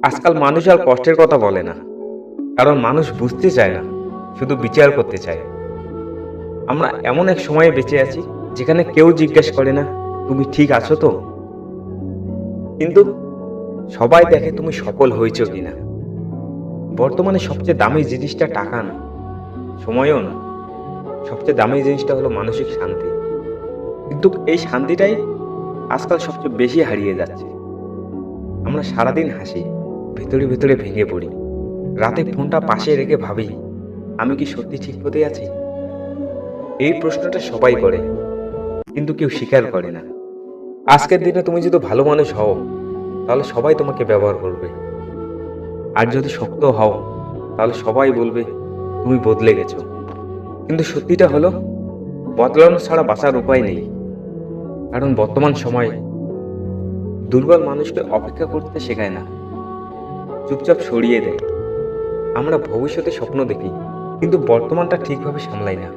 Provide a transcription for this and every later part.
আজকাল মানুষ আর কষ্টের কথা বলে না, কারণ মানুষ বুঝতে চায় না, শুধু বিচার করতে চায়। আমরা এমন এক সময়ে বেঁচে আছি যেখানে কেউ জিজ্ঞেস করে না তুমি ঠিক আছো তো, কিন্তু সবাই দেখে তুমি সফল হয়েছো কিনা। বর্তমানে সবচেয়ে দামি জিনিসটা টাকা না, সময়ও না, সবচেয়ে দামি জিনিসটা হলো মানসিক শান্তি। কিন্তু এই শান্তিটাই আজকাল সবচেয়ে বেশি হারিয়ে যাচ্ছে। আমরা সারাদিন হাসি, ভেতরে ভেতরে ভেঙে পড়ি। রাতে ফোনটা পাশে রেখে ভাবি, আমি কি সত্যি ঠিক পথে আছি? এই প্রশ্নটা সবাই করে, কিন্তু কেউ স্বীকার করে না। আজকের দিনে তুমি যদি ভালো মানুষ হও, তাহলে সবাই তোমাকে ব্যবহার করবে। আর যদি শক্ত হও, তাহলে সবাই বলবে তুমি বদলে গেছো। কিন্তু সত্যিটা হলো, বদলানো ছাড়া বাঁচার উপায় নেই। কারণ বর্তমান সময়ে দুর্বল মানুষকে অপেক্ষা করতে শেখায় না, চুপচাপ সরিয়ে দেয়। আমরা ভবিষ্যতে স্বপ্ন দেখি, কিন্তু বর্তমানটা ঠিকভাবে সামলাই না।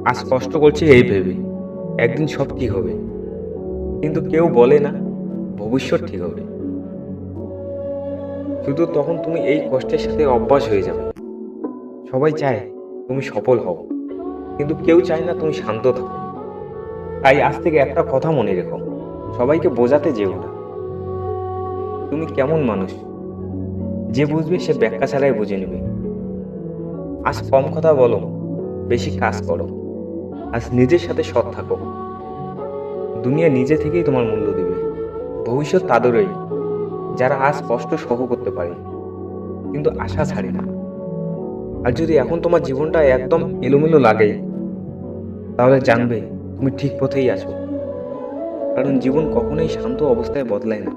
আজ কষ্ট করছি এই ভেবে একদিন সব ঠিক হবে, কিন্তু কেউ বলে না ভবিষ্যৎ ঠিক হবে। শুধু তখন তুমি এই কষ্টের সাথে অভ্যাস হয়ে যাবে। সবাই চায় তুমি সফল হও, কিন্তু কেউ চায় না তুমি শান্ত থাকো। তাই আজ থেকে একটা কথা মনে রেখো, সবাইকে বোঝাতে যেও না তুমি কেমন মানুষ। যে বুঝবে সে ব্যাখ্যা ছাড়াই বুঝে নেবে। আজ কম কথা বলো, বেশি কাজ করো। আজ নিজের সাথে সৎ থাকো, দুনিয়া নিজে থেকেই তোমার মূল্য দিবে। ভবিষ্যৎ তাদেরই যারা আজ কষ্ট সহ করতে পারে, কিন্তু আশা ছাড়ে না। আর যদি এখন তোমার জীবনটা একদম এলোমেলো লাগে, তাহলে জানবে তুমি ঠিক পথেই আছো। কারণ জীবন কখনোই শান্ত অবস্থায় বদলায় না।